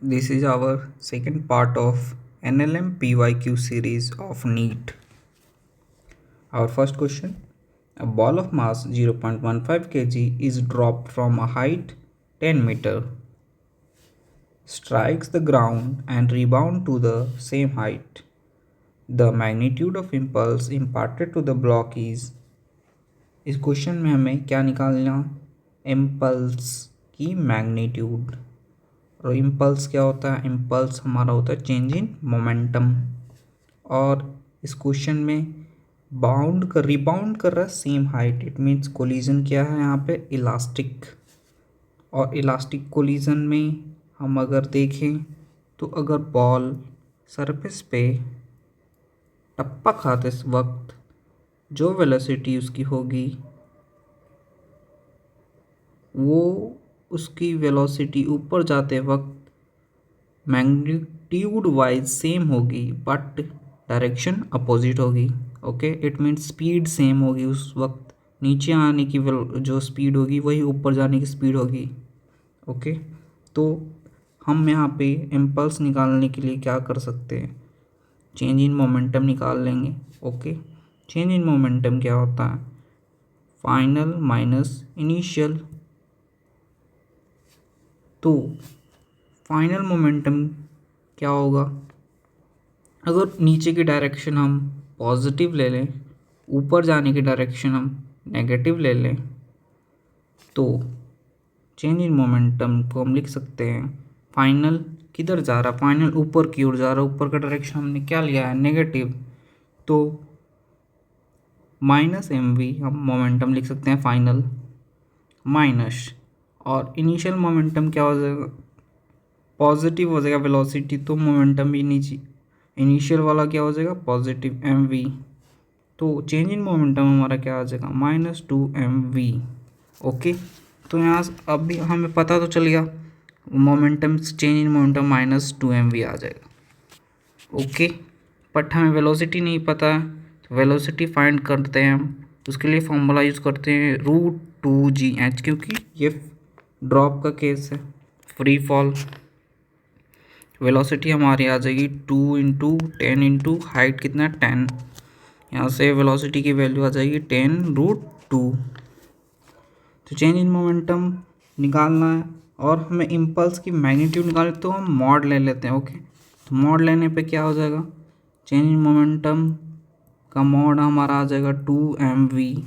This is our second part of NLM PYQ series of NEET. Our first question: a ball of mass 0.15 kg is dropped from a height 10 meter, strikes the ground and rebound to the same height. The magnitude of impulse imparted to the block is. इस question में हमें क्या निकालना? Impulse की magnitude. और impulse क्या होता है? इम्पल्स हमारा होता है चेंज इन मोमेंटम। और इस क्वेश्चन में रिबाउंड कर रहा है same height. It means collision क्या है यहाँ पे? इलास्टिक। और इलास्टिक कोलिजन में हम अगर देखें तो अगर बॉल सरफेस पे टप्पा खाते वक्त जो वेलोसिटी उसकी होगी वो उसकी वेलोसिटी ऊपर जाते वक्त मैग्नीट्यूड वाइज सेम होगी बट डायरेक्शन अपोजिट होगी। Okay, it means speed same होगी। उस वक्त नीचे आने की जो स्पीड होगी वही ऊपर जाने की स्पीड होगी। ओके, तो हम यहाँ पे इम्पल्स निकालने के लिए क्या कर सकते हैं? चेंज इन मोमेंटम निकाल लेंगे। ओके, चेंज इन मोमेंटम क्या होता है? Final minus initial. तो फाइनल मोमेंटम क्या होगा? अगर नीचे की डायरेक्शन हम पॉजिटिव ले लें, ऊपर जाने की डायरेक्शन हम नेगेटिव ले लें, तो चेंज इन मोमेंटम को हम लिख सकते हैं फाइनल किधर जा रहा? फाइनल ऊपर की ओर जा रहा। ऊपर का डायरेक्शन हमने क्या लिया है? नेगेटिव। तो माइनस mv हम मोमेंटम लिख सकते हैं फाइनल माइनस। और इनिशियल मोमेंटम क्या हो जाएगा? पॉजिटिव हो जाएगा वेलोसिटी, तो मोमेंटम भी नीचे इनिशियल वाला क्या हो जाएगा? Positive mv। तो चेंज इन मोमेंटम हमारा क्या आ जाएगा? -2mv। ओके, तो यहाँ अभी हमें पता तो चल गया momentum, change in momentum -2mv आ जाएगा। ओके, बट हमें वेलोसिटी नहीं पता है, तो वेलोसिटी फाइंड करते हैं हम। उसके लिए फॉर्मूला यूज़ करते हैं √2gh, क्योंकि ये ड्रॉप का केस है, फ्री फॉल। वेलोसिटी हमारी आ जाएगी 2 इंटू 10 इंटू हाइट कितना? 10। यहाँ से वेलोसिटी की वैल्यू आ जाएगी 10√2। तो चेंज इन मोमेंटम निकालना है और हमें इम्पल्स की मैग्नीट्यूड निकालनी, तो हम मॉड ले लेते हैं। ओके, तो मॉड लेने पे क्या हो जाएगा? चेंज इन मोमेंटम का मॉड हमारा आ जाएगा 2mv।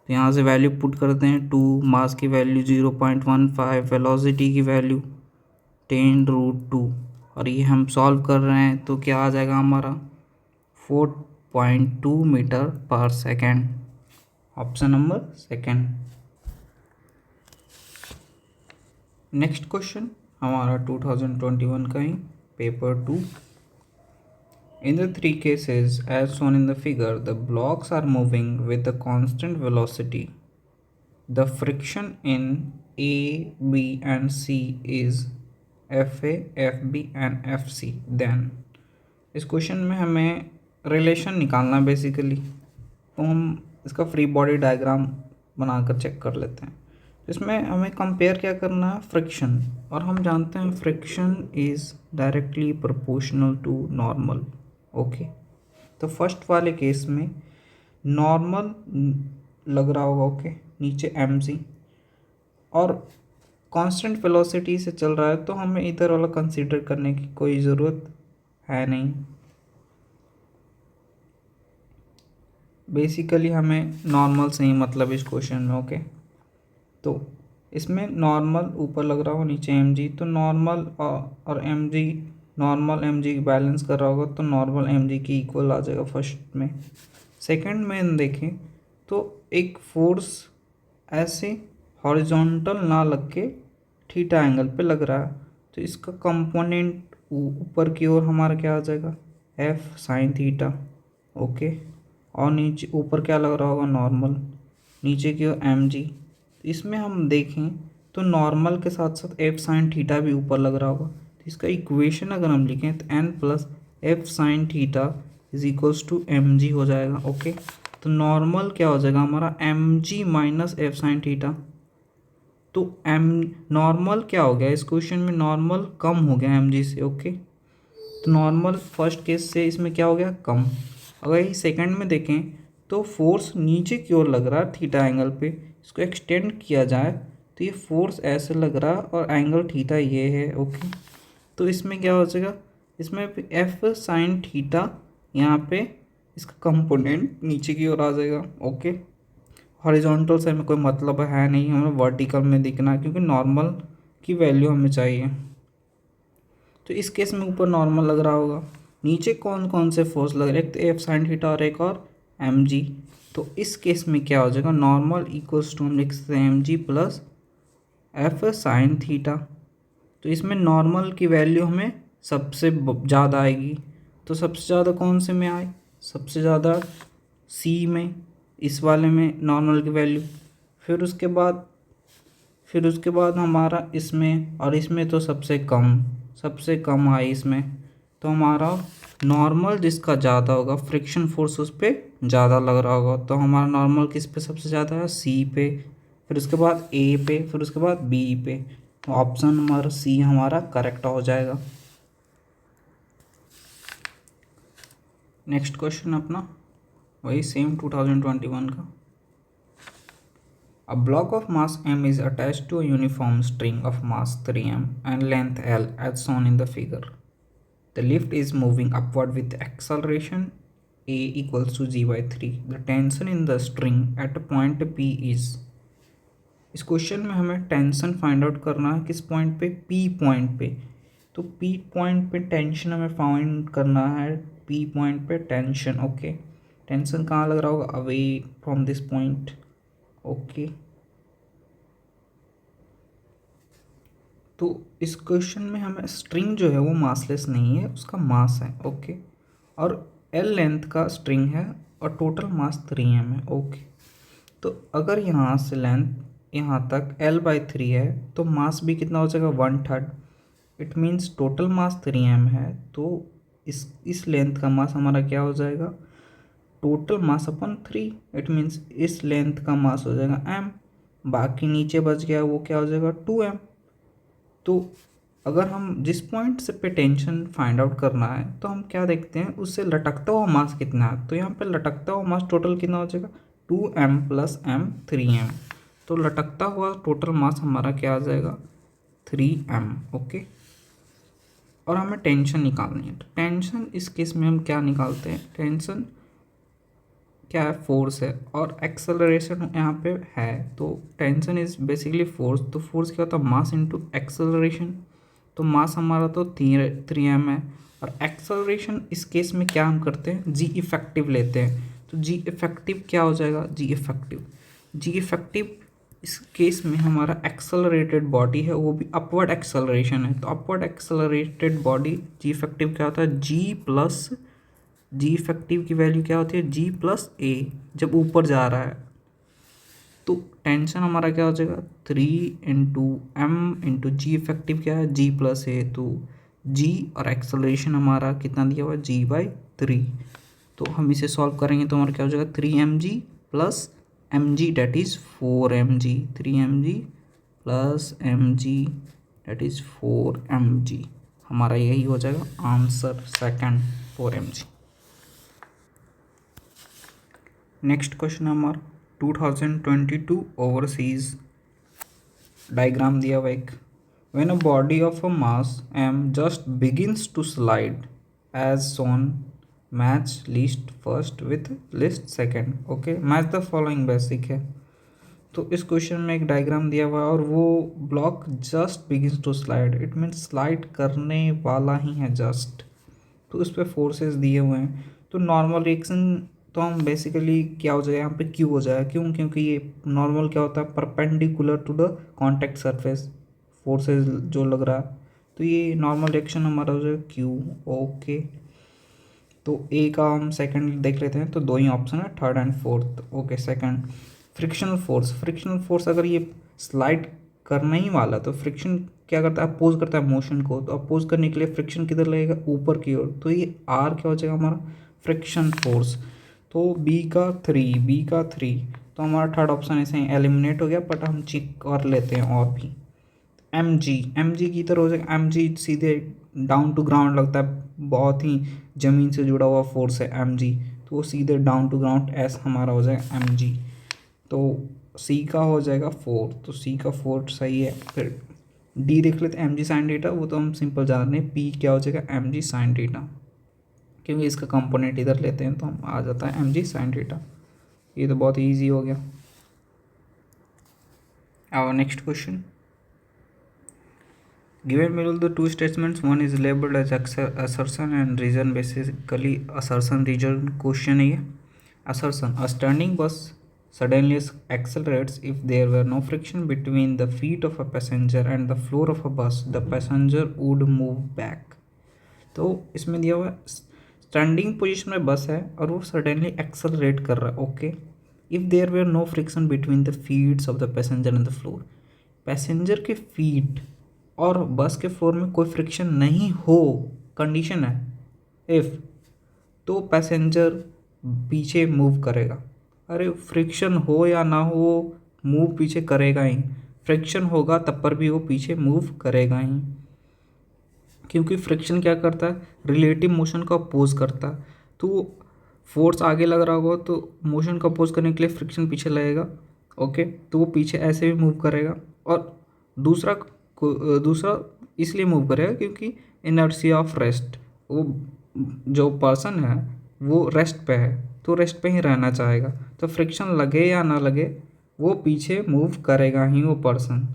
तो यहाँ से वैल्यू पुट करते हैं 2, मास की वैल्यू 0.15, वेलोसिटी की वैल्यू 10√2, और ये हम सॉल्व कर रहे हैं तो क्या आ जाएगा हमारा? 4.2 metre per second. Option number second. Next question हमारा 2021 का ही paper 2। In the three cases as shown in the figure, the blocks are moving with a constant velocity. The friction in A, B and C is FA, FB and FC. Then इस question में हमें relation निकालना basically, तो हम इसका free body diagram बनाकर check कर लेते हैं। इसमें हमें कंपेयर क्या करना है? फ्रिक्शन। और हम जानते हैं friction is directly proportional to normal. Okay, तो फर्स्ट वाले केस में नॉर्मल लग रहा होगा। ओके, नीचे mc और कांस्टेंट वेलोसिटी से चल रहा है, तो हमें इधर वाला कंसीडर करने की कोई ज़रूरत है नहीं। बेसिकली हमें नॉर्मल से ही मतलब इस क्वेश्चन में। ओके, तो इसमें नॉर्मल ऊपर लग रहा हो, नीचे mg, तो नॉर्मल और mg, नॉर्मल mg बैलेंस कर रहा होगा तो नॉर्मल mg की इक्वल आ जाएगा फर्स्ट में। सेकंड में हम देखें तो एक फोर्स ऐसे हॉरिजॉन्टल ना लग के थीटा एंगल पे लग रहा है, तो इसका कंपोनेंट ऊपर की ओर हमारा क्या आ जाएगा? f sin theta. ओके, और नीचे ऊपर क्या लग रहा होगा? नॉर्मल। नीचे की ओर mg। इसमें हम देखें तो नॉर्मल के साथ साथ f sin थीटा भी ऊपर लग रहा होगा, तो इसका इक्वेशन अगर हम लिखें तो n plus f sin theta is equals to mg हो जाएगा। ओके, तो नॉर्मल क्या हो जाएगा हमारा? mg minus f sin theta. तो एम नॉर्मल क्या हो गया इस क्वेश्चन में, नॉर्मल कम हो गया एम जी से। ओके, तो नॉर्मल फर्स्ट केस से इसमें क्या हो गया, कम। अगर ये सेकंड में देखें तो फोर्स नीचे की ओर लग रहा है थीटा एंगल पे, इसको एक्सटेंड किया जाए तो ये फोर्स ऐसे लग रहा है और एंगल थीटा ये है। ओके, तो इसमें क्या हो जाएगा, इसमें एफ साइन थीटा यहाँ पे इसका कंपोनेंट नीचे की ओर आ जाएगा। ओके, हॉरिजॉन्टल से हमें कोई मतलब है नहीं, हमें वर्टिकल में दिखना है क्योंकि नॉर्मल की वैल्यू हमें चाहिए। तो इस केस में ऊपर नॉर्मल लग रहा होगा, नीचे कौन कौन से फोर्स लग रहे हैं, एक तो एफ साइन थीटा और एक और एम जी। तो इस केस में क्या हो जाएगा, नॉर्मल इक्वल्स टू हम लिख सकते हैं M G plus F sine theta. तो इसमें नॉर्मल की वैल्यू हमें सबसे ज़्यादा आएगी, तो सबसे ज़्यादा कौन से में आए, सबसे ज़्यादा सी में, इस वाले में नॉर्मल की वैल्यू। फिर उसके बाद हमारा इसमें और इसमें तो सबसे कम आई इसमें, तो हमारा नॉर्मल जिसका ज़्यादा होगा फ्रिक्शन फोर्स उस पर ज़्यादा लग रहा होगा, तो हमारा नॉर्मल किस पे सबसे ज़्यादा है, सी पे, फिर उसके बाद ए पे, फिर उसके बाद बी पे। तो ऑप्शन नंबर सी हमारा करेक्ट हो जाएगा। नेक्स्ट क्वेश्चन अपना वही सेम 2021 का। A block of mass m is attached to a uniform string of mass 3m and length l as shown in the figure. The lift is moving upward with acceleration a equals to g by 3. The tension in the string at a point p is। इस question में हमें tension find out करना है किस point पे, P point पे। तो P point पे टेंशन हमें फाइंड करना है, पी पॉइंट पे टेंशन। ओके, टेंशन कहाँ लग रहा होगा, away from this point. Okay, तो इस क्वेश्चन में हमें स्ट्रिंग जो है वो मासलेस नहीं है, उसका मास है। ओके, और एल लेंथ का स्ट्रिंग है और टोटल मास 3m है। ओके, तो अगर यहाँ से लेंथ यहाँ तक l/3 है तो मास भी कितना हो जाएगा, 1/3। It means total mass 3m है, तो इस लेंथ का मास हमारा क्या हो जाएगा, total mass upon 3। It means इस लेंथ का मास हो जाएगा m, बाकी नीचे बच गया वो क्या हो जाएगा 2m। तो अगर हम जिस पॉइंट से पे टेंशन फाइंड आउट करना है तो हम क्या देखते हैं, उससे लटकता हुआ मास कितना है, तो यहाँ पे लटकता हुआ मास टोटल कितना हो जाएगा 2m + m 3m। तो लटकता हुआ टोटल मास हमारा क्या आ जाएगा 3m। ओके, और हमें टेंशन निकालनी है। तो टेंशन इस केस में हम क्या निकालते हैं, टेंशन क्या है, फोर्स है, और एक्सेलरेशन यहाँ पे है। तो टेंशन इज बेसिकली फोर्स, तो फोर्स क्या होता है, मास इनटू एक्सेलरेशन। तो मास हमारा तो 3m है, और एक्सेलरेशन इस केस में क्या हम करते हैं, जी इफेक्टिव लेते हैं। तो जी इफेक्टिव क्या हो जाएगा, जी इफेक्टिव इस केस में हमारा एक्सेलरेटेड बॉडी है, वो भी अपवर्ड एक्सेलरेशन है। तो अपवर्ड एक्सेलरेटेड बॉडी जी इफेक्टिव क्या होता है, जी इफेक्टिव की वैल्यू क्या होती है, G+A, जब ऊपर जा रहा है। तो टेंशन हमारा क्या हो जाएगा 3 × m × जी इफेक्टिव क्या है, G+A। तो G और एक्सेलरेशन हमारा कितना दिया हुआ है, G/3। तो हम इसे सॉल्व करेंगे तो हमारा क्या हो जाएगा 3mg + mg that is 4mg, 3mg + mg that is 4mg। हमारा यही हो जाएगा answer second, 4mg। Next question हमारा 2022 ओवरसीज डायग्राम दिया हुआ एक। When a body of a mass m just begins to slide as soon, match list first with list second. Okay, match the following basic है। तो इस question में एक diagram दिया हुआ है और वो block just begins to slide, it means slide करने वाला ही है जस्ट। तो उस पर फोर्सेस दिए हुए हैं। तो नॉर्मल रिएक्शन तो हम बेसिकली क्या हो जाएगा यहाँ पे क्यू हो जाएगा, क्यों, क्योंकि ये नॉर्मल क्या होता है, perpendicular to the contact surface forces जो लग रहा है। तो ये नॉर्मल रिएक्शन हमारा हो जाएगा क्यू। ओके, तो ए का हम सेकंड देख लेते हैं। तो दो ही ऑप्शन है, third and fourth. Okay, second frictional force अगर ये स्लाइड करना ही वाला तो फ्रिक्शन क्या करता है, अपोज करता है मोशन को। तो अपोज करने के लिए फ्रिक्शन किधर लगेगा, ऊपर की ओर। तो ये आर क्या हो जाएगा हमारा फ्रिक्शन फोर्स। तो बी का 3, तो हमारा थर्ड ऑप्शन ऐसे ही एलिमिनेट हो गया, बट हम चेक कर लेते हैं और भी। एम जी की तरह हो जाएगा, एम जी सीधे डाउन टू ग्राउंड लगता है, बहुत ही ज़मीन से जुड़ा हुआ फोर्स है एम जी, तो वो सीधे डाउन टू ग्राउंड, एस हमारा हो जाएगा एम जी। तो सी का हो जाएगा 4, तो सी का 4 सही है। फिर डी देख लेते हैं, एम जी साइन डीटा, वो तो हम सिंपल जान रहे हैं, पी क्या हो जाएगा एम जी साइन डीटा, क्योंकि इसका कंपोनेंट इधर लेते हैं तो हम आ जाता है एम जी साइन डीटा। ये तो बहुत ईजी हो गया। Our next question. Given below the two statements, one is labeled as assertion and reason. Basically assertion reason question है। Assertion: a standing bus suddenly accelerates if there were no friction between the feet of a passenger and the floor of a bus. The passenger would move back. तो इसमें दिया हुआ है standing position में बस है और वो सडनली एक्सेलरेट कर रहा है। Okay, if there were no friction between the feets of the passenger and the floor, passenger के फीट और बस के फ्लोर में कोई फ्रिक्शन नहीं हो, कंडीशन है इफ़, तो पैसेंजर पीछे मूव करेगा। अरे फ्रिक्शन हो या ना हो, मूव पीछे करेगा ही। फ्रिक्शन होगा तब पर भी वो पीछे मूव करेगा ही, क्योंकि फ्रिक्शन क्या करता है, रिलेटिव मोशन का अपोज करता है। तो फोर्स आगे लग रहा होगा तो मोशन का अपोज करने के लिए फ्रिक्शन पीछे लगेगा। ओके, तो वो पीछे ऐसे भी मूव करेगा। और दूसरा दूसरा इसलिए मूव करेगा क्योंकि इनर्शिया ऑफ रेस्ट, वो जो पर्सन है वो रेस्ट पे है, तो रेस्ट पे ही रहना चाहेगा। तो फ्रिक्शन लगे या ना लगे वो पीछे मूव करेगा ही वो पर्सन।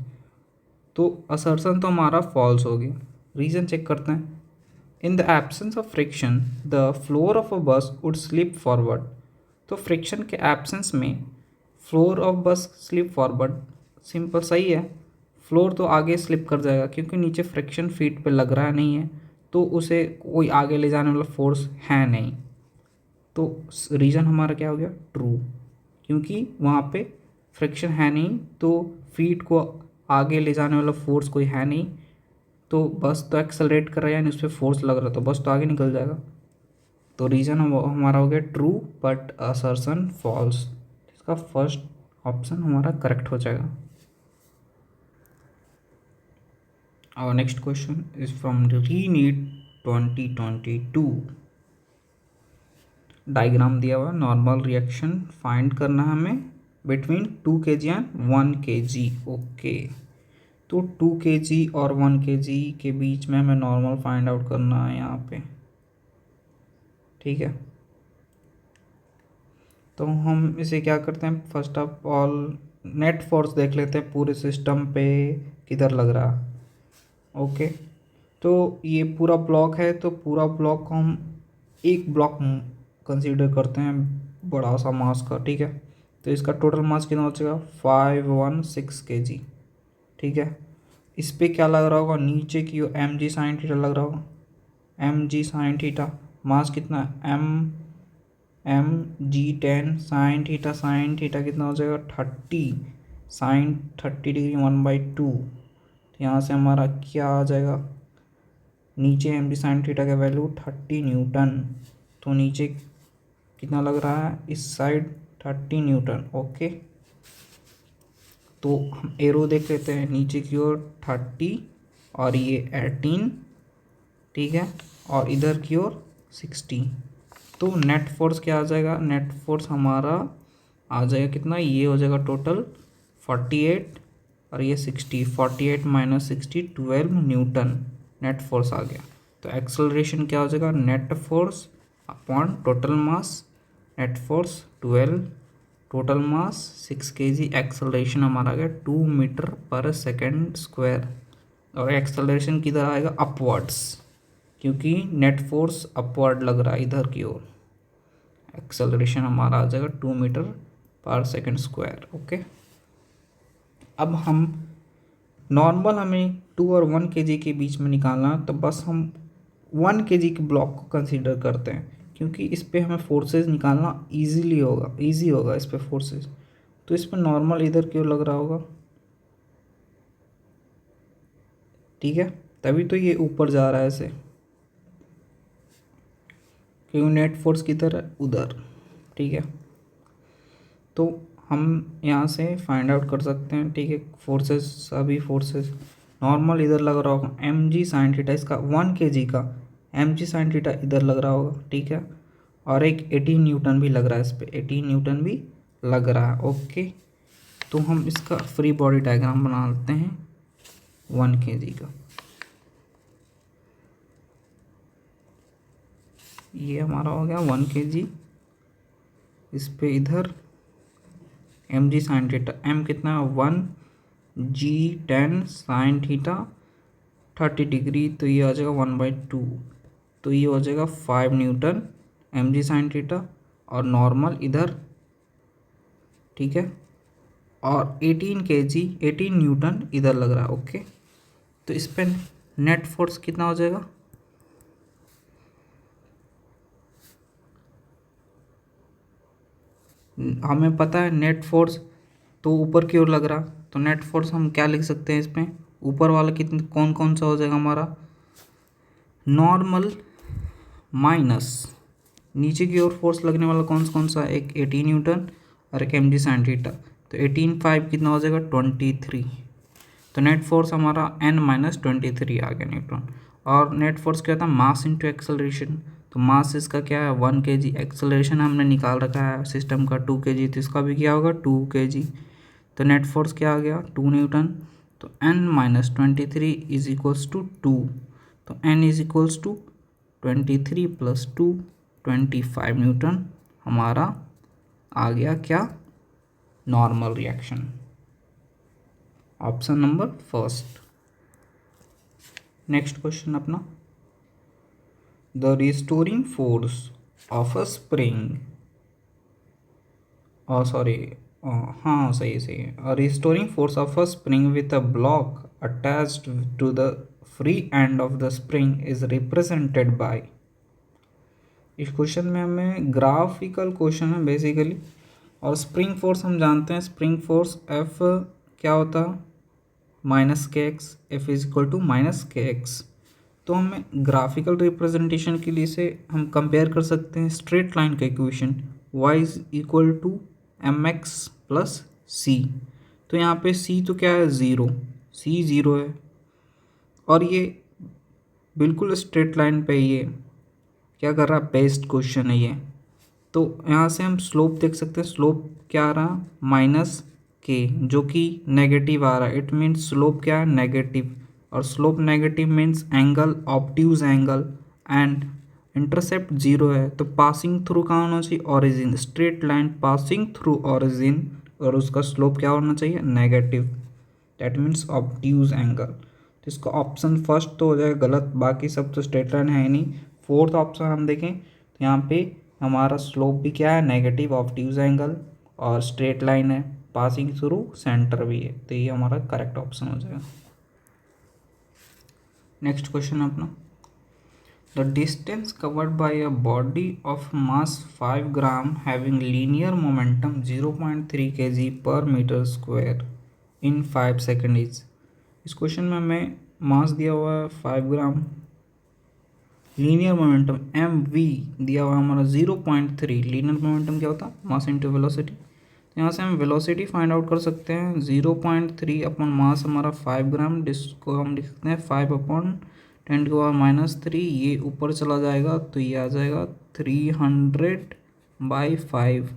तो असर्शन तो हमारा फॉल्स हो गया। रीज़न चेक करते हैं। In the absence of friction the floor of a बस वुड स्लिप फॉरवर्ड। तो फ्रिक्शन के एब्सेंस में फ्लोर ऑफ बस स्लिप फॉरवर्ड, सिंपल सही है। फ्लोर तो आगे स्लिप कर जाएगा क्योंकि नीचे फ्रिक्शन फीट पे लग रहा नहीं है, तो उसे कोई आगे ले जाने वाला फोर्स है नहीं। तो रीज़न हमारा क्या हो गया, ट्रू, क्योंकि वहाँ पे फ्रिक्शन है नहीं, तो फीट को आगे ले जाने वाला फोर्स कोई है नहीं, तो बस तो एक्सेलरेट कर रहा है यानी उस पर फोर्स लग रहा, तो बस तो आगे निकल जाएगा। तो रीज़न हमारा हो गया ट्रू बट असर्शन फॉल्स। इसका फर्स्ट ऑप्शन हमारा करेक्ट हो जाएगा। Our next question is from re NEET 2022। Diagram दिया हुआ, नॉर्मल रिएक्शन फाइंड करना है हमें बिटवीन 2 kg एंड 1 kg। ओके, तो 2 kg और 1 kg के बीच में हमें नॉर्मल फाइंड आउट करना है यहाँ पे, ठीक है। तो हम इसे क्या करते हैं, first of all net force देख लेते हैं पूरे सिस्टम पे किधर लग रहा। ओके, तो ये पूरा ब्लॉक है, तो पूरा ब्लॉक को हम एक ब्लॉक कंसीडर करते हैं बड़ा सा मास का, ठीक है। तो इसका टोटल मास कितना हो जाएगा 516 kg, ठीक है। इस पे क्या लग रहा होगा, नीचे की एम जी साइन थीटा लग रहा होगा, एम जी साइन थीटा। मास कितना है एम जी 10 साइन थीटा कितना हो जाएगा 30, साइन 30 डिग्री 1/2। तो यहाँ से हमारा क्या आ जाएगा, नीचे एम जी साइन थीटा का वैल्यू 30 न्यूटन, तो नीचे कितना लग रहा है, इस साइड 30 न्यूटन। ओके, तो हम एरो देख लेते हैं, नीचे की ओर 30 और ये 18, ठीक है, और इधर की ओर 60। तो नेट फोर्स क्या आ जाएगा, नेट फोर्स हमारा आ जाएगा कितना, ये हो जाएगा टोटल 48 और ये 60, 48 माइनस 60 12 न्यूटन नेट फोर्स आ गया। तो एक्सेलरेशन क्या हो जाएगा, net force upon total mass, net force 12, total mass 6 kg, acceleration हमारा आ गया 2 मीटर पर सेकेंड स्क्वायर। और एक्सेलरेशन किधर आएगा, अपवर्ड्स, क्योंकि नेट फोर्स अपवर्ड लग रहा है इधर की ओर। एक्सेलरेशन हमारा आ जाएगा 2 metre per second square. Okay, अब हम नॉर्मल हमें 2 और 1 kg के बीच में निकालना, तो बस हम 1 kg के ब्लॉक को कंसीडर करते हैं, क्योंकि इस पर हमें फोर्सेस निकालना ईजी होगा इस पर फोर्सेस। तो इस पर नॉर्मल इधर क्यों लग रहा होगा, ठीक है, तभी तो ये ऊपर जा रहा है ऐसे, क्योंकि नेट फोर्स किधर है, उधर। ठीक है, तो हम यहाँ से फाइंड आउट कर सकते हैं, ठीक है। फोर्सेस, सभी फोर्सेस नॉर्मल इधर लग रहा होगा एम जी साइन थीटा, इसका 1 kg का एम जी साइन थीटा इधर लग रहा होगा, ठीक है। और एक 18 न्यूटन भी लग रहा है, इस पर 18 न्यूटन भी लग रहा है, ओके। तो हम इसका फ्री बॉडी डायग्राम बना लेते हैं 1 kg का। ये हमारा हो गया 1 kg, इस पे इधर एम जी साइन थीटा, एम कितना है 1g10 साइन थीटा 30 डिग्री, तो ये आ जाएगा 1/2, तो ये हो जाएगा 5 न्यूटन एम जी साइन थीटा, और नॉर्मल इधर, ठीक है। और 18 kg 18 न्यूटन इधर लग रहा है, ओके। तो इस पर नेट फोर्स कितना हो जाएगा, हमें पता है नेट फोर्स तो ऊपर की ओर लग रहा, तो नेट फोर्स हम क्या लिख सकते हैं इसमें, ऊपर वाला कितना कौन कौन सा हो जाएगा हमारा, नॉर्मल माइनस नीचे की ओर फोर्स लगने वाला कौन सा, एक 18 न्यूटन और एक एम जी साइन थीटा, तो 18/5 कितना हो जाएगा 23। तो नेट फोर्स हमारा n-23 आ गया न्यूटन। और नेट फोर्स क्या था, मास इंटू एक्सेलरेशन, तो मास इसका क्या है 1 kg, एक्सेलरेशन हमने निकाल रखा है सिस्टम का 2 kg, तो इसका भी क्या होगा 2 kg। तो नेट फोर्स क्या आ गया 2 न्यूटन, तो n-23 इज इक्वल्स टू 2, तो n is equals to 23 + 2 25 newton हमारा आ गया क्या, normal reaction, option number first. Next question अपना, the restoring force of a spring, sorry, हाँ सही है, restoring force of a spring with a block attached to the free end of the spring is represented by. इस question में हमें graphical question है basically, और spring force हम जानते हैं, स्प्रिंग फोर्स एफ क्या होता है -kx, f is equal to -kx। तो हमें ग्राफिकल रिप्रेजेंटेशन के लिए से हम कंपेयर कर सकते हैं स्ट्रेट लाइन का equation y is equal to mx plus c। तो यहाँ पे c तो क्या है 0, c 0 है, और ये बिल्कुल स्ट्रेट लाइन पे ये क्या कर रहा है, बेस्ड क्वेश्चन है ये। तो यहाँ से हम स्लोप देख सकते हैं, स्लोप क्या आ रहा -k, जो कि नेगेटिव आ रहा है, इट मीन्स स्लोप क्या है नेगेटिव, और slope negative means angle obtuse angle, and intercept 0 है, तो पासिंग थ्रू कहाँ होना चाहिए, origin, straight line passing through origin, और उसका स्लोप क्या होना चाहिए negative, that means obtuse angle. तो इसका ऑप्शन फर्स्ट तो हो जाएगा गलत, बाकी सब तो स्ट्रेट लाइन है ही नहीं। फोर्थ ऑप्शन हम देखें तो यहाँ पे हमारा स्लोप भी क्या है नेगेटिव ऑब्ट्यूज एंगल, और स्ट्रेट लाइन है पासिंग थ्रू सेंटर भी है, तो ये हमारा करेक्ट ऑप्शन हो जाएगा। नेक्स्ट क्वेश्चन अपना, the distance covered by a body of mass 5 gram having linear momentum 0.3 kg per metre square in 5 second is. इस क्वेश्चन में हमें मास दिया हुआ है 5 gram, linear momentum m v दिया हुआ है हमारा 0.3, लीनियर मोमेंटम क्या होता है मास इंटू वेलोसिटी, तो यहाँ से हम वेलोसिटी फाइंड आउट कर सकते हैं 0.3 अपन मास हमारा 5 ग्राम, जिसको हम लिख सकते हैं 5/10⁻³ ये ऊपर चला जाएगा तो ये आ जाएगा 300/5,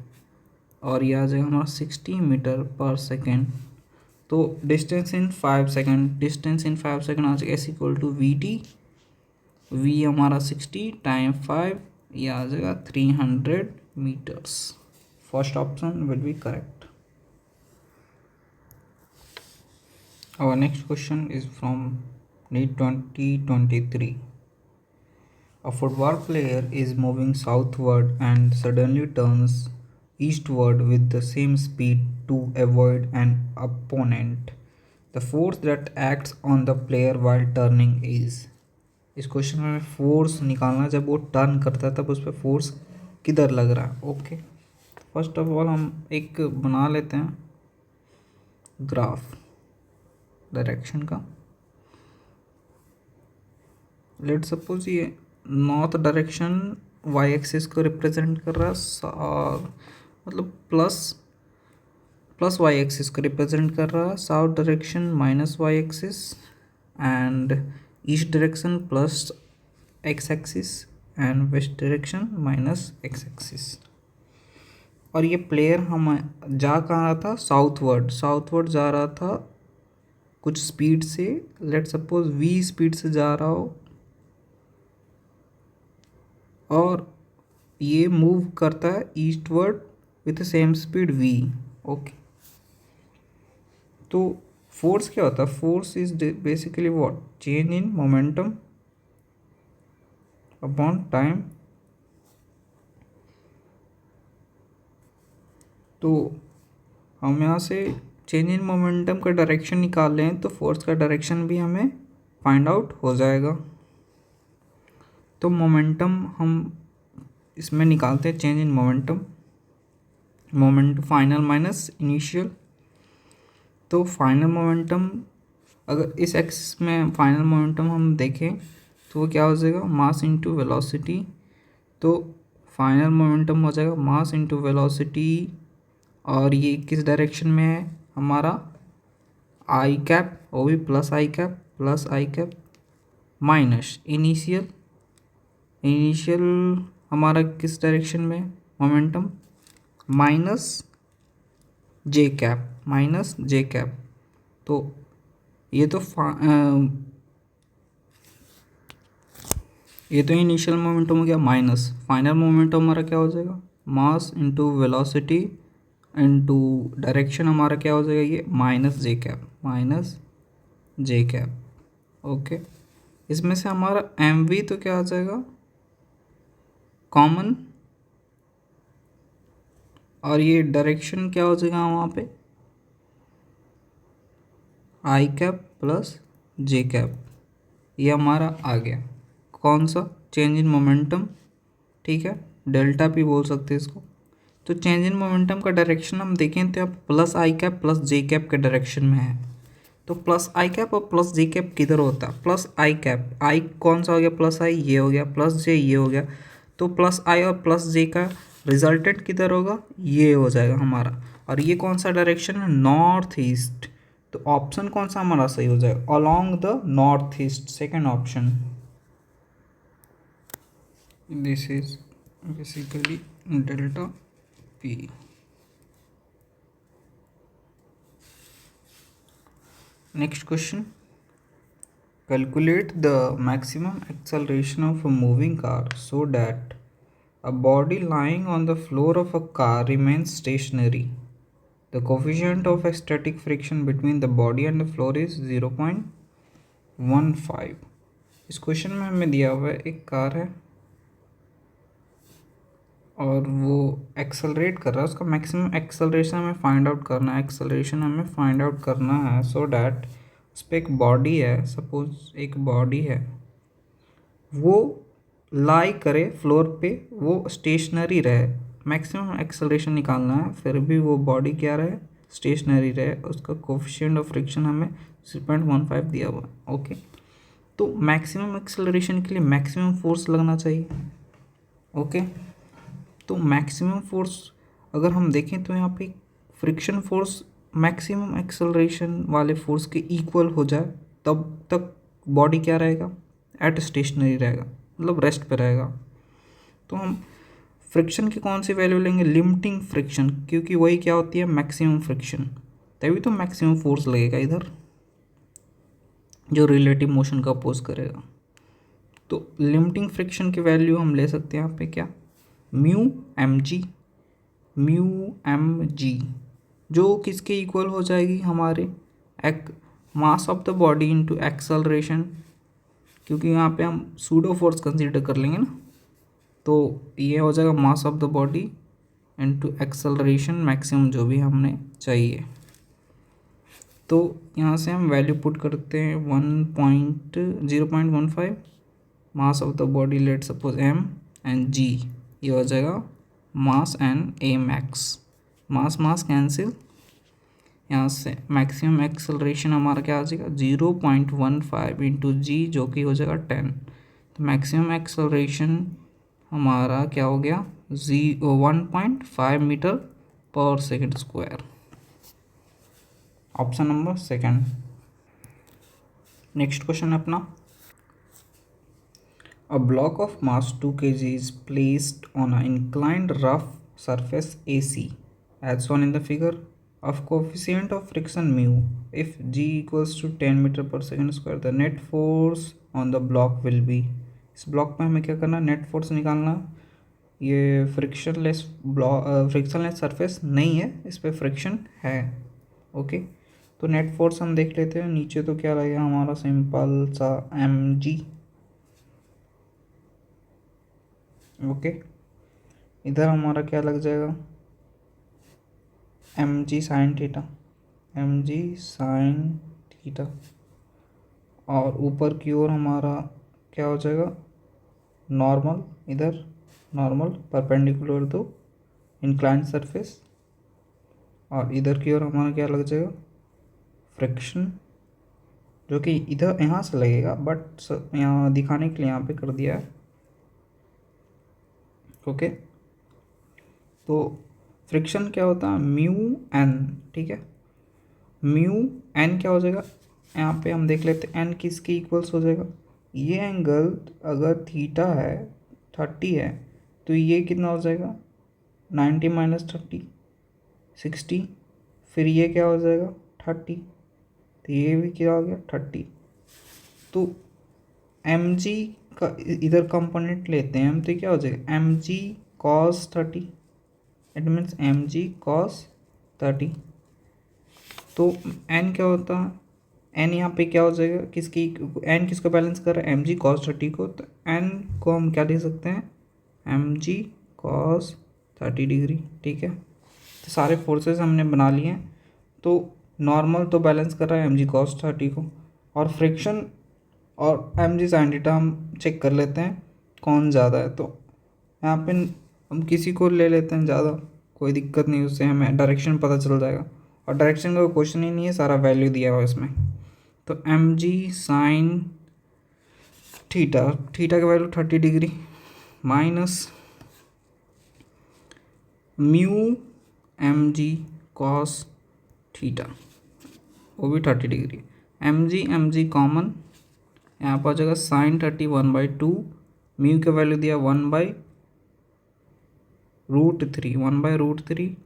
और ये आ जाएगा हमारा 60 मीटर पर सेकेंड। तो distance in 5 second, distance in 5 second आ जाएगा S equal to V T, V हमारा 60 टाइम 5, ये आ जाएगा 300 metres. First option will be correct. Our next question is from NEET 2023. A football player is moving southward and suddenly turns eastward with the same speed to avoid an opponent. The force that acts on the player while turning is। इस question में force निकालना, जब वो turn करता है तब उस पर फोर्स किधर लग रहा है, ओके। फर्स्ट ऑफ ऑल हम एक बना लेते हैं ग्राफ डायरेक्शन का। लेट सपोज ये नॉर्थ डायरेक्शन वाई एक्सिस को रिप्रेजेंट कर रहा है, और मतलब प्लस वाई एक्सिस को रिप्रेजेंट कर रहा है, south direction minus y axis and east direction plus x axis and west direction minus x axis. और ये प्लेयर हम जा कहाँ रहा था, साउथवर्ड जा रहा था कुछ स्पीड से, लेट सपोज v स्पीड से जा रहा हो, और ये मूव करता है eastward with same speed v। Okay, तो फोर्स क्या होता है, force is basically what, change in momentum upon time. तो हम यहाँ से चेंज इन मोमेंटम का डायरेक्शन निकाल रहे हैं, तो फोर्स का डायरेक्शन भी हमें फाइंड आउट हो जाएगा। तो मोमेंटम हम इसमें निकालते हैं, change in moment final minus initial. तो फाइनल मोमेंटम अगर इस एक्सिस में फाइनल मोमेंटम हम देखें तो वो क्या हो जाएगा, मास इनटू वेलोसिटी। तो फाइनल मोमेंटम हो जाएगा मास इनटू वेलोसिटी, और ये किस डायरेक्शन में है हमारा, आई कैप, वो भी प्लस आई कैप माइनस इनिशियल हमारा किस डायरेक्शन में मोमेंटम, माइनस जे कैप। तो ये तो इनिशियल मोमेंटम हो गया, माइनस फाइनल मोमेंटम हमारा क्या हो जाएगा, mass into velocity into direction हमारा क्या हो जाएगा, ये माइनस जे कैप। ओके, इसमें से हमारा mv तो क्या आ जाएगा कॉमन, और ये डायरेक्शन क्या हो जाएगा वहाँ पे, आई कैप प्लस जे कैप। ये हमारा आ गया कौन सा, चेंज इन मोमेंटम, ठीक है, डेल्टा पी बोल सकते हैं इसको। तो चेंज इन मोमेंटम का डायरेक्शन हम देखें तो अब प्लस आई कैप प्लस जे कैप के डायरेक्शन में है। तो प्लस आई कैप और प्लस जे कैप किधर होता है, प्लस आई कैप, आई कौन सा हो गया, प्लस आई ये हो गया, प्लस जे ये हो गया। तो प्लस आई और प्लस जे का रिजल्टेंट किधर होगा, ये हो जाएगा हमारा। और ये कौन सा डायरेक्शन है, नॉर्थ ईस्ट। तो ऑप्शन कौन सा हमारा सही हो जाएगा, along the north east, second option. This is basically delta P. Next question. Calculate the maximum acceleration of a moving car so that a body lying on the floor of a car remains stationary. The coefficient of static friction between the body and the floor is 0.15. इस question में हमें दिया हुआ है एक car है और वो एक्सेलरेट कर रहा है, उसका मैक्सिमम एक्सेलरेशन हमें फाइंड आउट करना है, सो डैट उस पर एक बॉडी है, सपोज एक बॉडी है, वो लाई करे फ्लोर पे, वो स्टेशनरी रहे, मैक्सिमम एक्सेलरेशन निकालना है, फिर भी वो बॉडी क्या रहे, स्टेशनरी रहे, उसका कोफिशिएंट ऑफ फ्रिक्शन हमें 0.15 दिया हुआ है। ओके, तो मैक्सिमम एक्सेलरेशन के लिए मैक्सिमम फोर्स लगना चाहिए। ओके, तो मैक्सिमम फोर्स अगर हम देखें तो यहाँ पे फ्रिक्शन फोर्स मैक्सिमम एक्सेलरेशन वाले फोर्स के इक्वल हो जाए तब तक बॉडी क्या रहेगा, एट स्टेशनरी रहेगा, मतलब रेस्ट पे रहेगा। तो हम फ्रिक्शन की कौन सी वैल्यू लेंगे, लिमिटिंग फ्रिक्शन, क्योंकि वही क्या होती है, मैक्सिमम फ्रिक्शन, तभी तो मैक्सिमम फोर्स लगेगा इधर जो रिलेटिव मोशन का अपोज करेगा। तो लिमिटिंग फ्रिक्शन की वैल्यू हम ले सकते हैं यहाँ पे क्या, म्यू एम जी, जो किसके इक्वल हो जाएगी, हमारे मास of the body into acceleration, क्योंकि यहाँ पे हम सूडो फोर्स कंसीडर कर लेंगे ना, तो ये हो जाएगा मास of the body into acceleration maximum जो भी हमने चाहिए। तो यहाँ से हम वैल्यू पुट करते हैं 0.15 mass of the body, let suppose M and G, ये हो जाएगा mass and A max, mass cancel, यहाँ से मैक्सिमम एक्सेलरेशन हमारा क्या आ जाएगा 0.15 इंटू जी, जो कि हो जाएगा 10। तो मैक्सिमम एक्सेलरेशन हमारा क्या हो गया 1.5 metre per second square. Option number second. Next question है अपना, a block of mass 2 kg is placed on an inclined rough surface AC as shown in the figure of coefficient of friction mu. If g equals to 10 meter per second square, the net force on the block will be। इस block में हमें क्या करना, net force निकालना। ये frictionless block, frictionless surface नहीं है, इस पर फ्रिक्शन है। ओके, तो नेट फोर्स हम देख लेते हैं। नीचे तो क्या लगेगा हमारा सिंपल सा mg। ओके, इधर हमारा क्या लग जाएगा mg sine theta, mg sign theta. और ऊपर की ओर हमारा क्या हो जाएगा नॉर्मल, इधर normal perpendicular to inclined surface. और इधर की ओर हमारा क्या लग जाएगा फ्रिक्शन, जो कि इधर यहाँ से लगेगा, बट यहाँ दिखाने के लिए यहाँ पे कर दिया है। ओके, तो फ्रिक्शन क्या होता है म्यू एन। ठीक है, म्यू एन क्या हो जाएगा, यहाँ पे हम देख लेते हैं एन किसकी इक्वल्स हो जाएगा। ये एंगल अगर थीटा है 30 है, तो ये कितना हो जाएगा 90 माइनस 30 60। फिर ये क्या हो जाएगा 30, तो ये भी क्या हो गया 30। तो एम जी का इधर कंपोनेंट लेते हैं हम, तो क्या हो जाएगा m ji cos 30, it means m ji cos 30। तो एन क्या होता है, एन यहाँ पे क्या हो जाएगा, किसकी एन किसको बैलेंस कर रहा है एम जी कॉस 30 को। तो एन को हम क्या लिख सकते हैं एम जी कॉस 30 डिग्री। ठीक है, तो सारे फोर्सेस हमने बना लिए हैं। तो नॉर्मल तो बैलेंस कर रहा है एम जी कॉस 30 को, और फ्रिक्शन और एम जी साइन थीटा हम चेक कर लेते हैं कौन ज़्यादा है। तो यहाँ पे हम किसी को ले लेते हैं ज़्यादा, कोई दिक्कत नहीं, उससे हमें डायरेक्शन पता चल जाएगा। और डायरेक्शन का कोई क्वेश्चन ही नहीं है, सारा वैल्यू दिया हुआ है इसमें। तो एम जी साइन थीटा, थीटा का value 30 degree minus mu M जी कॉस थीटा, वो भी 30 डिग्री। एम जी कॉमन यहाँ पर आ जाएगा साइन 30 1/2, म्यू का वैल्यू दिया 1/√3, 1/√3,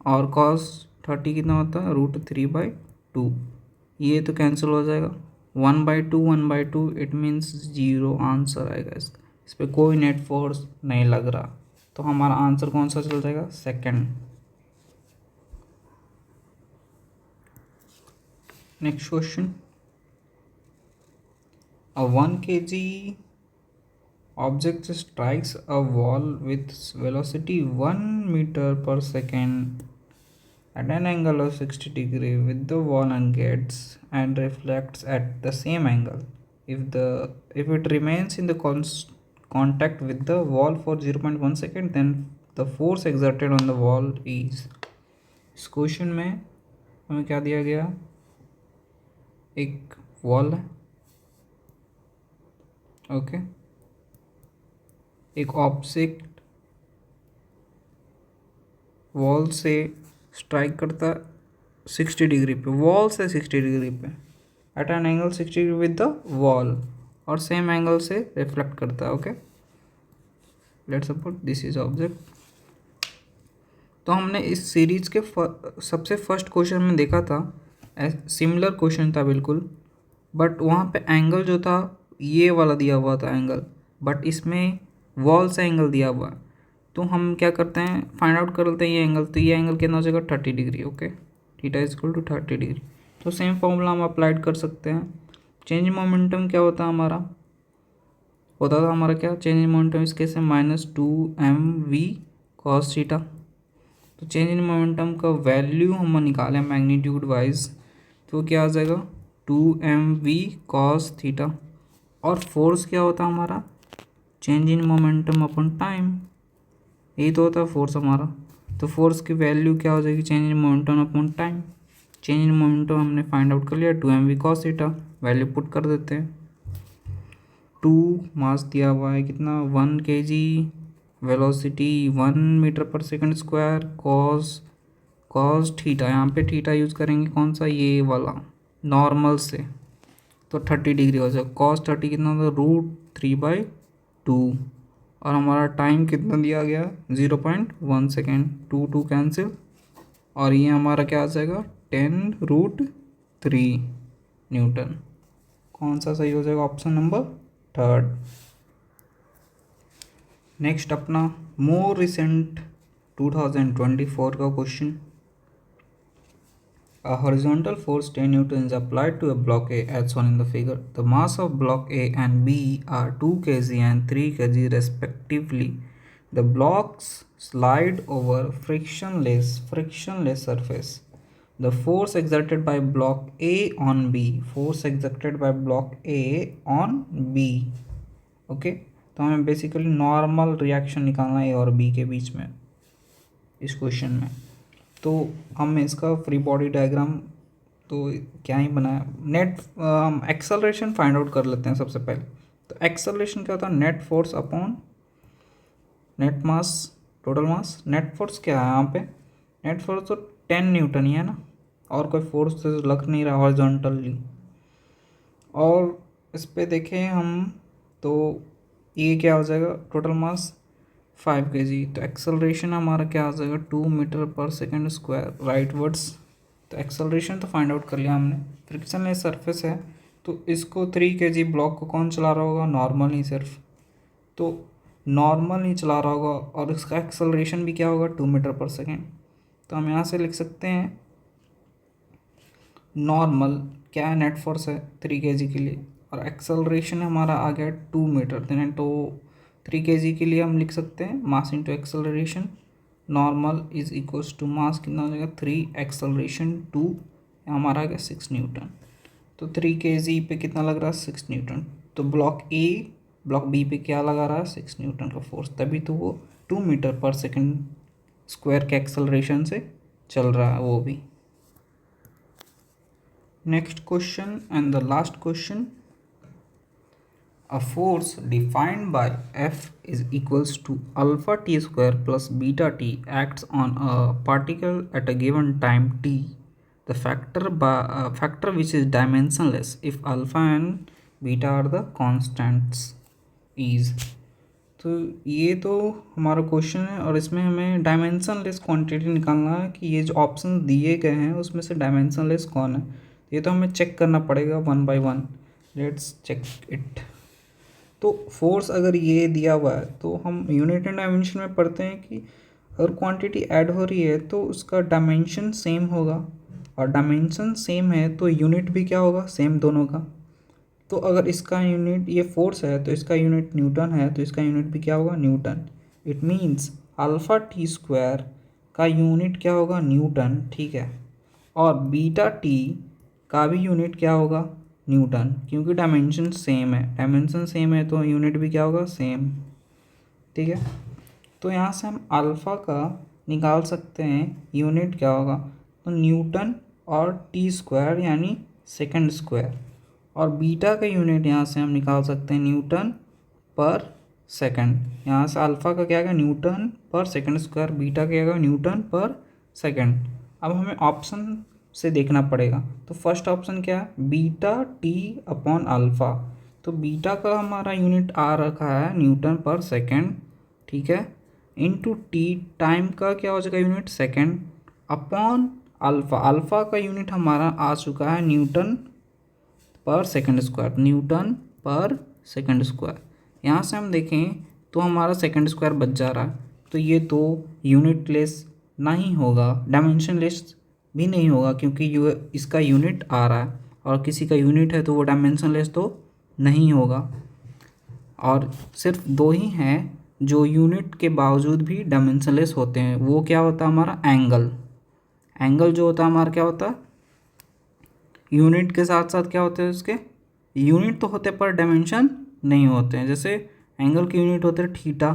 और कॉस 30 कितना होता है √3/2। ये तो कैंसिल हो जाएगा 1/2, इट मीन्स 0 आंसर आएगा इसका। इस पर कोई नेट फोर्स नहीं लग रहा, तो हमारा आंसर कौन सा चल जाएगा second. Next question, a 1 kg object strikes a wall with velocity 1 meter per second at an angle of 60 degree with the wall and gets and reflects at the same angle. If it remains in the contact with the wall for 0.1 second, then the force exerted on the wall is। इस question में हमें क्या दिया गया, एक wall है। Okay, एक object wall से स्ट्राइक करता है 60 डिग्री पे, वॉल से 60 डिग्री पे at an angle 60 degree with the wall, और सेम एंगल से रिफ्लेक्ट करता है। Okay, let's suppose this is object. तो हमने इस सीरीज के सबसे फर्स्ट क्वेश्चन में देखा था, सिमिलर क्वेश्चन था बिल्कुल, बट वहाँ पे एंगल जो था ये वाला दिया हुआ था एंगल, बट इसमें वॉल से एंगल दिया हुआ है। तो हम क्या करते हैं फाइंड आउट कर लेते हैं ये एंगल। तो ये एंगल कितना हो जाएगा 30 degree. Okay, theta is equal to 30 degree. तो सेम फॉर्मूला हम अप्लाइड कर सकते हैं। चेंज इन मोमेंटम क्या होता है हमारा, होता था हमारा क्या चेंज इन मोमेंटम इस केस में -2mv cos थीटा। तो चेंज इन मोमेंटम का वैल्यू हम निकालें मैग्नीट्यूड वाइज, तो क्या आ जाएगा 2mv cos थीटा। और फोर्स क्या होता है हमारा change in momentum upon time, यही तो होता है फोर्स हमारा। तो फोर्स की वैल्यू क्या हो जाएगी change in momentum upon time. Change in momentum हमने फाइंड आउट कर लिया 2mv cos theta, value put कर देते हैं। मास दिया हुआ है कितना 1 kg, वेलोसिटी 1 मीटर पर सेकंड स्क्वायर, कॉस थीटा, यहाँ पे थीटा यूज़ करेंगे कौन सा, ये वाला नॉर्मल से, तो 30 डिग्री हो जाएगा। कॉस 30 कितना होता है √3/2, और हमारा टाइम कितना दिया गया 0.1 सेकेंड, 2 कैंसिल, और ये हमारा क्या आ जाएगा 10√3 न्यूटन। कौन सा सही हो जाएगा, ऑप्शन नंबर 3। नेक्स्ट अपना मोर रिसेंट 2024 का question. A horizontal force 10 Newton is applied to a block A as shown in the figure. The mass of block A and B are 2 kg and 3 kg respectively. The blocks slide over frictionless surface. The force exerted by block A on B. Force exerted by block A on B. Okay? तो हमें basically normal reaction निकालना है A और B के बीच में इस question में। तो हम इसका फ्री बॉडी डायग्राम तो क्या ही बनाया, नेट हम एक्सेलरेशन फाइंड आउट कर लेते हैं सबसे पहले। तो एक्सेलरेशन क्या होता है, net force upon net mass total mass. Net force क्या है यहाँ पे, नेट फोर्स तो 10 न्यूटन ही है ना, और कोई फोर्स तो लग नहीं रहा हॉरिजॉन्टली। और इस पे देखें हम तो ये क्या हो जाएगा, टोटल मास 5 kg, तो एक्सेलरेशन हमारा क्या आ जाएगा 2 metre per second square right words. तो एक्सेलरेशन तो फाइंड आउट कर लिया हमने। फ्रिक्शनलेस सरफेस है तो इसको 3 kg ब्लॉक को कौन चला रहा होगा, नॉर्मल ही, सिर्फ तो नॉर्मल ही चला रहा होगा, और इसका एक्सेलरेशन भी क्या होगा 2 मीटर पर सेकेंड। तो हम यहाँ से लिख सकते हैं नॉर्मल क्या है, नेट फोर्स है 3 kg के लिए, और एक्सेलरेशन हमारा आ गया 2 मीटर देन, तो 3 kg के लिए हम लिख सकते हैं mass into acceleration, normal is equals to mass कितना हो जाएगा 3 एक्सेलरेशन 2, हमारा आ गया 6 न्यूटन। तो 3 kg पे कितना लग रहा है 6 न्यूटन। तो ब्लॉक बी पे क्या लगा रहा है 6 न्यूटन का फोर्स, तभी तो वो 2 मीटर पर सेकेंड स्क्वायर के एक्सेलरेशन से चल रहा है वो भी। Next question and the last question. A force defined by F is equals to alpha t square plus beta t acts on a particle at a given time t. The factor which is dimensionless if alpha and beta are the constants is. तो ये तो हमारा question है, और इसमें हमें dimensionless quantity निकालना है कि ये जो ऑप्शन दिए गए हैं उसमें से डायमेंशनलेस कौन है। ये तो हमें चेक करना पड़ेगा 1 by 1। Let's check it. तो फोर्स अगर ये दिया हुआ है तो हम यूनिट एंड डायमेंशन में पढ़ते हैं कि अगर क्वांटिटी ऐड हो रही है तो उसका डायमेंशन सेम होगा, और डायमेंशन सेम है तो यूनिट भी क्या होगा सेम दोनों का। तो अगर इसका यूनिट ये फोर्स है तो इसका यूनिट न्यूटन है, तो इसका यूनिट भी क्या होगा Newton. It means alpha T square का यूनिट क्या होगा न्यूटन, ठीक है, और बीटा टी का भी यूनिट क्या होगा न्यूटन, क्योंकि डायमेंशन सेम है। डायमेंशन सेम है तो यूनिट भी क्या होगा सेम, ठीक है। तो यहाँ से हम अल्फ़ा का निकाल सकते हैं यूनिट क्या होगा, तो न्यूटन और टी स्क्वायर यानी सेकंड स्क्वायर, और बीटा का यूनिट यहाँ से हम निकाल सकते हैं न्यूटन पर सेकंड। यहाँ से अल्फ़ा का क्या आएगा न्यूटन पर सेकंड स्क्वायर, बीटा का क्या आएगा न्यूटन पर सेकंड। अब हमें ऑप्शन से देखना पड़ेगा। तो फर्स्ट ऑप्शन क्या है बीटा टी अपॉन अल्फ़ा। तो बीटा का हमारा यूनिट आ रखा है न्यूटन पर सेकंड, ठीक है, इनटू टी टाइम का क्या हो जाएगा unit second, upon alpha. Alpha का यूनिट हमारा आ चुका है न्यूटन पर सेकंड स्क्वायर, न्यूटन पर सेकंड स्क्वायर। यहाँ से हम देखें तो हमारा सेकंड स्क्वायर बच जा रहा है, तो ये तो यूनिट लेस नहीं होगा, डायमेंशन लेस भी नहीं होगा, क्योंकि इसका यूनिट आ रहा है और किसी का यूनिट है तो वो डायमेंशनलेस तो नहीं होगा। और सिर्फ 2 ही हैं जो यूनिट के बावजूद भी डायमेंशनलेस होते हैं, वो क्या होता है हमारा एंगल जो होता है हमारा क्या होता है यूनिट के साथ साथ क्या होते हैं उसके यूनिट तो होते पर डायमेंशन नहीं होते हैं। जैसे एंगल की यूनिट होते हैं थीटा,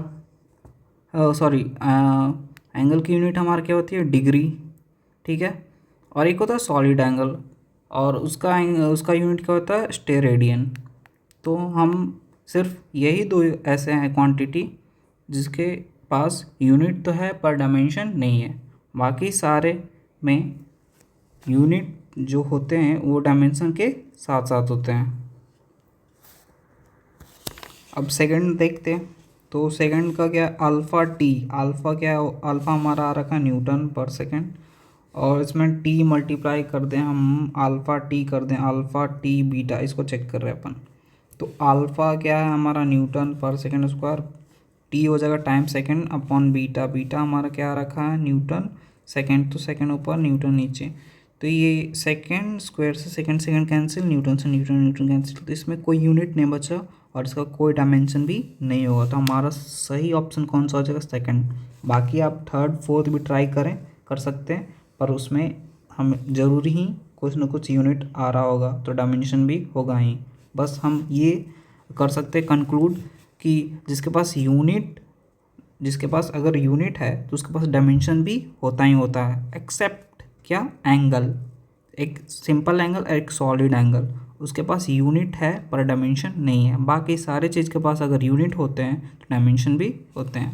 एंगल की यूनिट हमारा क्या होती है डिग्री, ठीक है, और एक होता है सॉलिड एंगल और उसका यूनिट क्या होता है स्टेरेडियन। तो हम सिर्फ यही दो ऐसे हैं क्वांटिटी जिसके पास यूनिट तो है पर डायमेंशन नहीं है, बाकी सारे में यूनिट जो होते हैं वो डायमेंशन के साथ साथ होते हैं। अब सेकंड देखते हैं। तो सेकंड का क्या, अल्फ़ा टी, अल्फ़ा क्या है, अल्फ़ा हमारा आ रखा है न्यूटन पर सेकंड, और इसमें टी मल्टीप्लाई कर दें हम, अल्फ़ा टी कर दें, अल्फ़ा टी बीटा, इसको चेक कर रहे हैं अपन। तो अल्फ़ा क्या है हमारा न्यूटन पर सेकंड स्क्वायर, टी हो जाएगा time second upon beta, beta हमारा क्या आ रखा है न्यूटन सेकंड, तो सेकंड ऊपर न्यूटन नीचे। तो ये सेकंड स्क्वायर से सेकंड सेकंड कैंसिल, न्यूटन से न्यूटन न्यूटन कैंसिल, तो इसमें कोई यूनिट नहीं बचा और इसका कोई डायमेंशन भी नहीं होगा। तो हमारा सही ऑप्शन कौन सा हो जाएगा, सेकंड। बाकी आप थर्ड फोर्थ भी ट्राई कर सकते हैं, पर उसमें हम ज़रूरी ही कुछ ना कुछ यूनिट आ रहा होगा तो डायमेंशन भी होगा ही। बस हम ये कर सकते हैं कंक्लूड कि जिसके पास अगर यूनिट है तो उसके पास डायमेंशन भी होता ही होता है, एक्सेप्ट क्या, एंगल, एक सिंपल एंगल और एक सॉलिड एंगल, उसके पास यूनिट है पर डायमेंशन नहीं है। बाकी सारे चीज़ के पास अगर यूनिट होते हैं तो डायमेंशन भी होते हैं।